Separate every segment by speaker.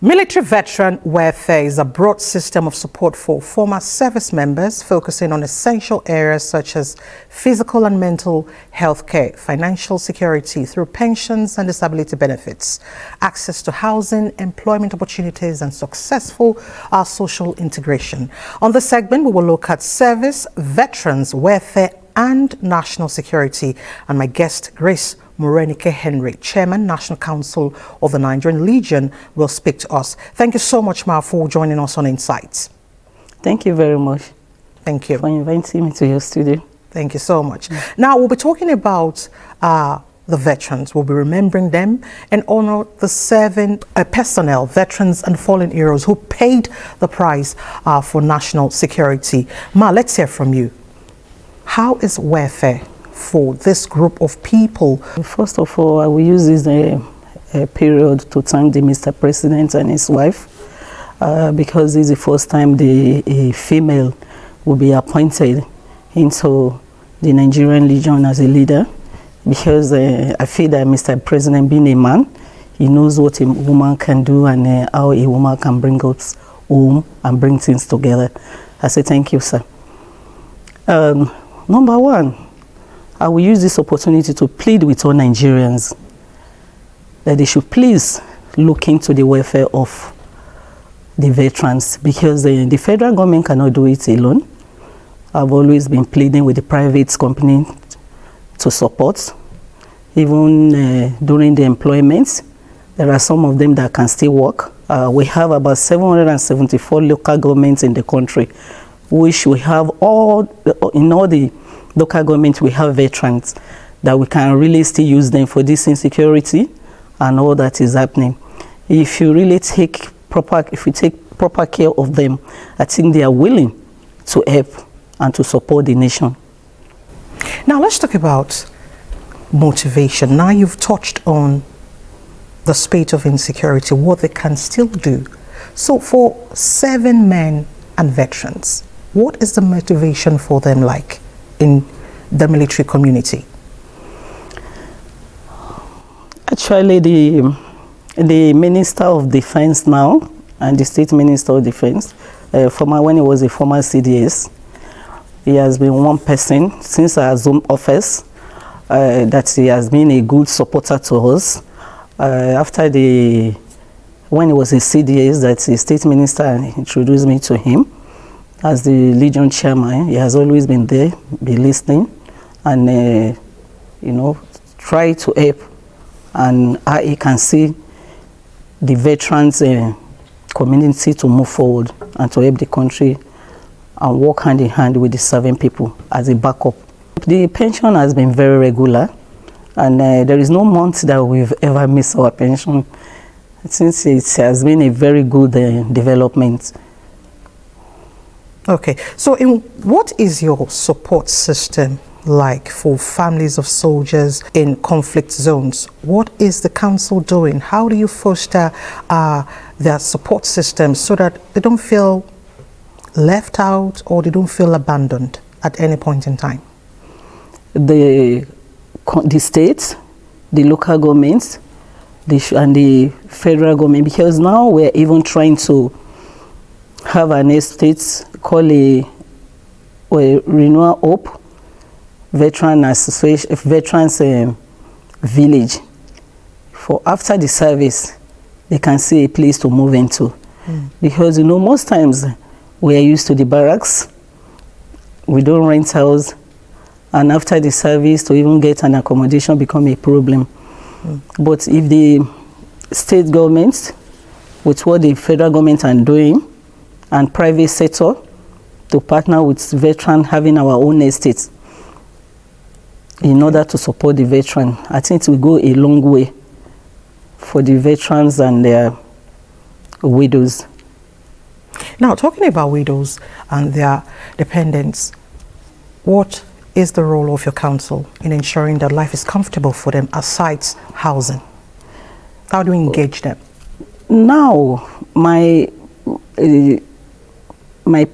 Speaker 1: Military Veteran Welfare is a broad system of support for former service members, focusing on essential areas such as physical and mental health care, financial security through pensions and disability benefits, access to housing, employment opportunities, and successful social integration. On this segment, we will look at service, veterans, welfare, and national security. And my guest, Grace Morenike Henry, Chairman, National Council of the Nigerian Legion, will speak to us. Thank you so much, Ma, for joining us on Insights.
Speaker 2: Thank you very much.
Speaker 1: Thank you
Speaker 2: for inviting me to your studio.
Speaker 1: Thank you so much. Now, we'll be talking about the veterans. We'll be remembering them and honor the serving personnel, veterans and fallen heroes who paid the price for national security. Ma, let's hear from you. How is welfare for this group of people?
Speaker 2: First of all, I will use this period to thank the Mr. President and his wife because this is the first time a female will be appointed into the Nigerian Legion as a leader, because I feel that Mr. President, being a man, he knows what a woman can do and how a woman can bring us home and bring things together. I say thank you, sir. Number one, I will use this opportunity to plead with all Nigerians that they should please look into the welfare of the veterans, because the federal government cannot do it alone. I've always been pleading with the private company to support. Even during the employment, there are some of them that can still work. We have about 774 local governments in the country, which we have in all the local government, we have veterans that we can really still use them for this insecurity and all that is happening. If you really take proper care of them, I think they are willing to help and to support the nation.
Speaker 1: Now let's talk about motivation. Now you've touched on the spate of insecurity, what they can still do. So for serving men and veterans, what is the motivation for them like in the military community?
Speaker 2: Actually, the Minister of Defense now and the State Minister of Defense, when he was a former CDS, he has been one person since I assumed office that he has been a good supporter to us. When he was a CDS, that the State Minister introduced me to him as the Legion Chairman. He has always been there, be listening, and try to help, and how he can see the veterans community to move forward and to help the country and work hand in hand with the serving people as a backup. The pension has been very regular, and there is no month that we've ever missed our pension, since it has been a very good development.
Speaker 1: Okay, so what is your support system like for families of soldiers in conflict zones? What is the council doing? How do you foster their support system so that they don't feel left out or they don't feel abandoned at any point in time?
Speaker 2: The states, the local governments, and the federal government, because now we're even trying to have an estate called a Renewal Hope Veteran Association, Veterans Village. For after the service, they can see a place to move into. Because most times we are used to the barracks, we don't rent house, and after the service to even get an accommodation become a problem. But if the state governments, with what the federal government are doing, and private sector to partner with veterans having our own estates in order to support the veteran, I think it will go a long way for the veterans and their widows.
Speaker 1: Now, talking about widows and their dependents, what is the role of your council in ensuring that life is comfortable for them aside housing? How do you engage them?
Speaker 2: Now, my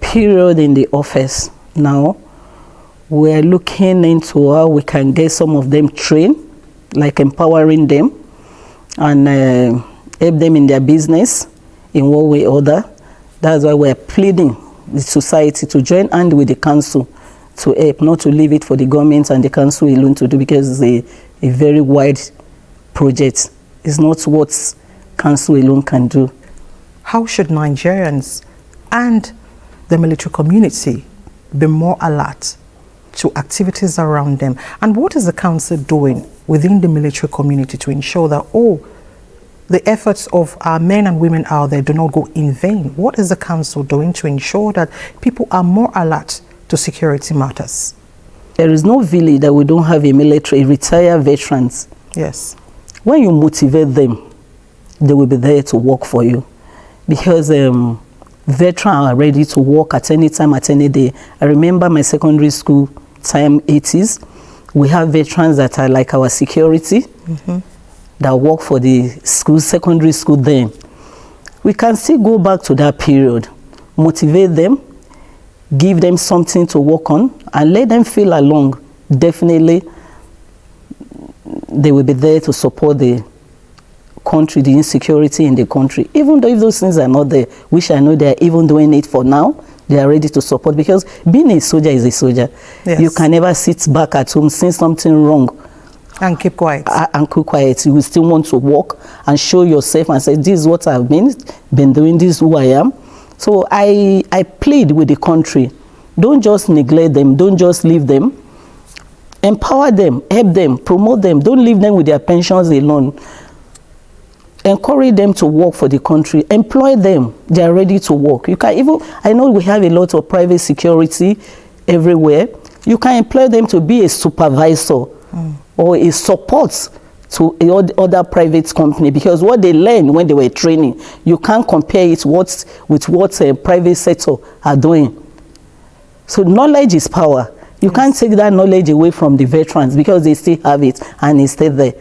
Speaker 2: period in the office now, we're looking into how we can get some of them trained, like empowering them and help them in their business, in one way or other. That's why we're pleading the society to join hand with the council to help, not to leave it for the government and the council alone to do, because it's a very wide project. It's not what council alone can do.
Speaker 1: How should Nigerians and the military community be more alert to activities around them? And what is the council doing within the military community to ensure that the efforts of our men and women out there do not go in vain? What is the council doing to ensure that people are more alert to security matters?
Speaker 2: There is no village that we don't have a military, retired veterans.
Speaker 1: Yes.
Speaker 2: When you motivate them, they will be there to work for you, because veterans are ready to work at any time, at any day. I remember my secondary school time, 80s. We have veterans that are like our security, that work for the school, secondary school then. We can still go back to that period, motivate them, give them something to work on, and let them feel along. Definitely, they will be there to support the country, the insecurity in the country. Even though if those things are not there, which I know they are even doing it for now, they are ready to support, because being a soldier is a soldier.
Speaker 1: Yes.
Speaker 2: You can never sit back at home, see something wrong,
Speaker 1: and keep quiet.
Speaker 2: And keep quiet. You will still want to walk and show yourself and say, this is what I've been doing, this is who I am. So I plead with the country, don't just neglect them, don't just leave them. Empower them, help them, promote them. Don't leave them with their pensions alone. Encourage them to work for the country. Employ them. They are ready to work. You can even, I know we have a lot of private security everywhere. You can employ them to be a supervisor or a support to other private company, because what they learn when they were training, you can't compare it with what private sector are doing. So knowledge is power. You can't take that knowledge away from the veterans, because they still have it and it's still there.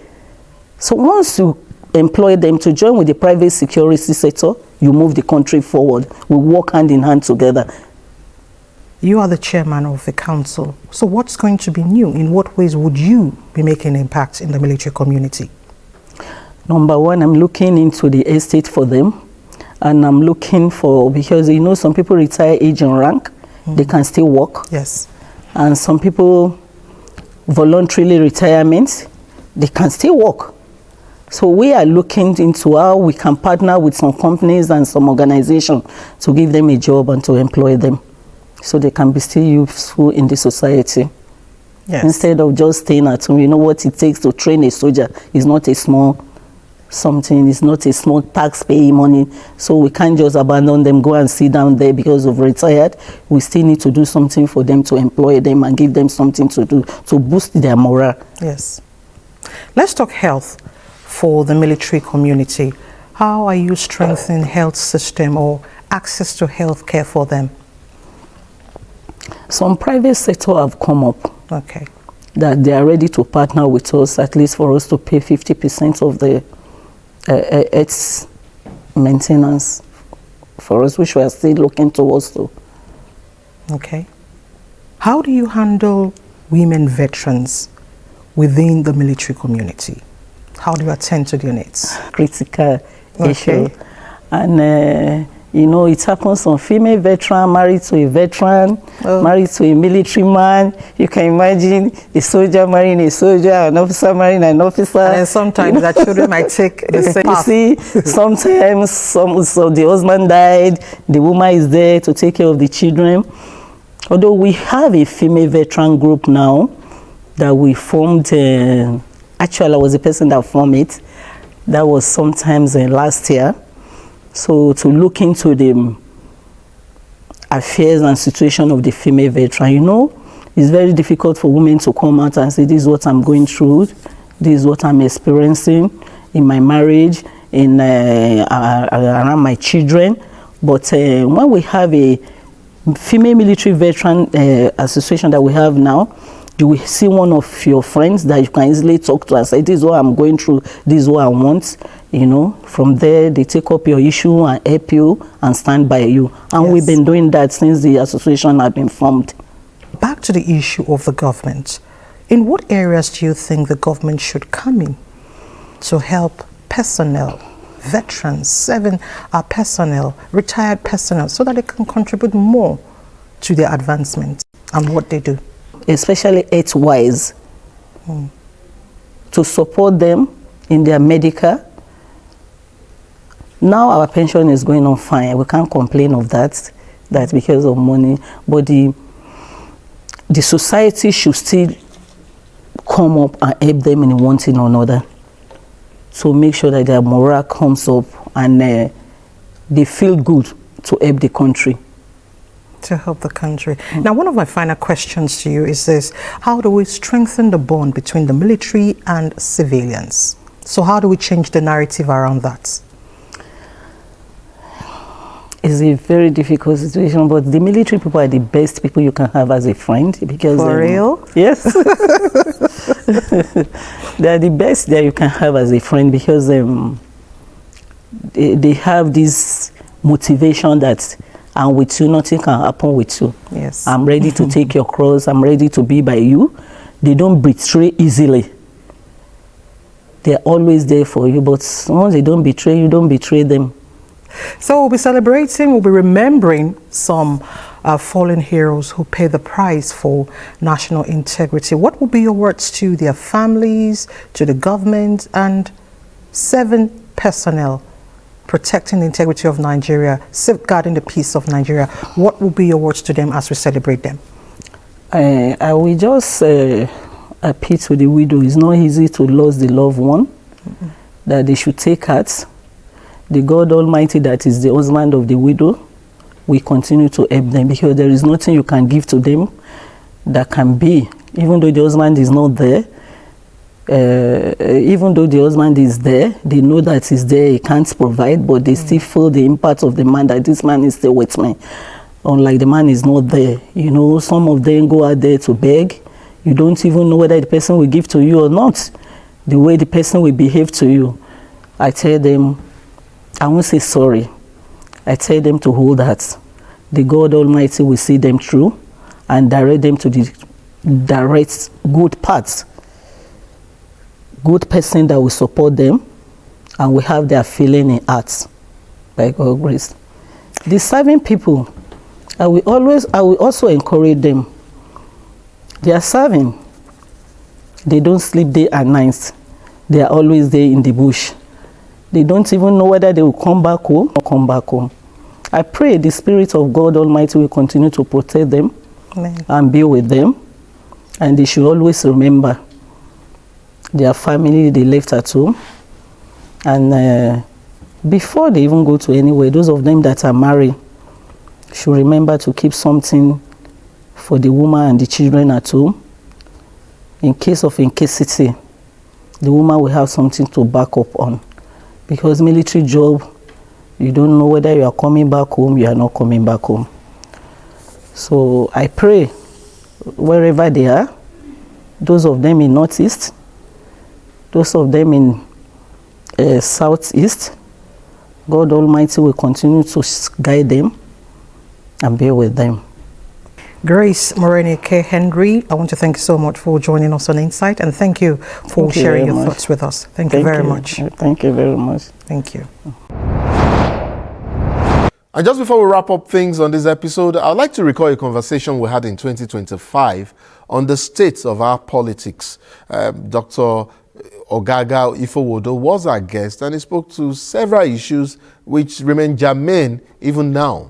Speaker 2: So once you employ them to join with the private security sector, you move the country forward. We work hand in hand together.
Speaker 1: You are the chairman of the council. So what's going to be new? In what ways would you be making an impact in the military community?
Speaker 2: Number one, I'm looking into the estate for them. And I'm looking for, because you know some people retire age and rank, they can still work.
Speaker 1: Yes.
Speaker 2: And some people voluntarily retirement, they can still work. So we are looking into how we can partner with some companies and some organizations to give them a job and to employ them, so they can be still useful in the society.
Speaker 1: Yes.
Speaker 2: Instead of just staying at home. You know what it takes to train a soldier is not a small something, it's not a small tax paying money. So we can't just abandon them, go and sit down there because of retired. We still need to do something for them, to employ them and give them something to do to boost their morale.
Speaker 1: Yes. Let's talk health for the military community. How are you strengthening health system or access to health care for them? Some
Speaker 2: private sector have come up.
Speaker 1: Okay.
Speaker 2: That they are ready to partner with us, at least for us to pay 50% of the its maintenance for us, which we are still looking towards to.
Speaker 1: Okay. How do you handle women veterans within the military community? How do you attend to their needs?
Speaker 2: Critical issue. And you know, it happens on female veteran married to a veteran, married to a military man. You can imagine a soldier marrying a soldier, an officer marrying an officer.
Speaker 1: And sometimes the children might take the same path.
Speaker 2: You see, sometimes so the husband died, the woman is there to take care of the children. Although we have a female veteran group now that we formed. Actually, I was the person that formed it. That was sometimes last year. So to look into the affairs and situation of the female veteran, you know, it's very difficult for women to come out and say, this is what I'm going through, this is what I'm experiencing in my marriage, in around my children. But when we have a female military veteran association that we have now, you will see one of your friends that you can easily talk to and say, this is what I'm going through, this is what I want. You know, from there, they take up your issue and help you and stand by you. And we've been doing that since the association has been formed.
Speaker 1: Back to the issue of the government. In what areas do you think the government should come in to help personnel, veterans, 7 personnel, retired personnel, so that they can contribute more to their advancement and what they do.
Speaker 2: Especially health-wise, to support them in their medical. Now our pension is going on fine. We can't complain of that. That's because of money. But the society should still come up and help them in one thing or another. So make sure that their morale comes up and they feel good to help the country.
Speaker 1: To help the country. Now, one of my final questions to you is this: how do we strengthen the bond between the military and civilians? So how do we change the narrative around that?
Speaker 2: It's a very difficult situation, but the military people are the best people you can have as a friend. Because
Speaker 1: for real?
Speaker 2: Yes. They are the best that you can have as a friend, because they have this motivation that I'm with you, nothing can happen with you.
Speaker 1: Yes.
Speaker 2: I'm ready to take your cross. I'm ready to be by you. They don't betray easily. They're always there for you, but once they don't betray you, don't betray them.
Speaker 1: So we'll be celebrating, we'll be remembering some fallen heroes who pay the price for national integrity. What will be your words to their families, to the government, and 7 personnel protecting the integrity of Nigeria, safeguarding the peace of Nigeria? What will be your words to them as we celebrate them?
Speaker 2: I will just appeal to the widow. It's not easy to lose the loved one, that they should take heart. The God Almighty that is the husband of the widow will continue to help them, because there is nothing you can give to them that can be, even though the husband is not there, even though the husband is there, they know that he's there, he can't provide, but they still feel the impact of the man, that this man is still with me. Unlike the man is not there. You know, some of them go out there to beg. You don't even know whether the person will give to you or not. The way the person will behave to you. I tell them, I won't say sorry. I tell them to hold that. The God Almighty will see them through and direct them to the direct good paths. Good person that will support them and will have their feeling in hearts by God's grace. The serving people, I will also encourage them. They are serving. They don't sleep day and night. They are always there in the bush. They don't even know whether they will come back home or come back home. I pray the Spirit of God Almighty will continue to protect them.
Speaker 1: Amen.
Speaker 2: And be with them. And they should always remember their family they left at home. And before they even go to anywhere, those of them that are married should remember to keep something for the woman and the children at home. In case of incapacity, the woman will have something to back up on. Because military job, you don't know whether you are coming back home, you are not coming back home. So I pray wherever they are, those of them in Northeast, those of them in Southeast, God Almighty will continue to guide them and be with them.
Speaker 1: Grace Moreni K. Henry, I want to thank you so much for joining us on Insight, and thank you for sharing your thoughts with us. Thank you very much.
Speaker 2: Thank you very much.
Speaker 1: Thank you.
Speaker 3: And just before we wrap up things on this episode, I'd like to recall a conversation we had in 2025 on the state of our politics. Dr. Ogaga Ifowodo was our guest, and he spoke to several issues which remain germane even now.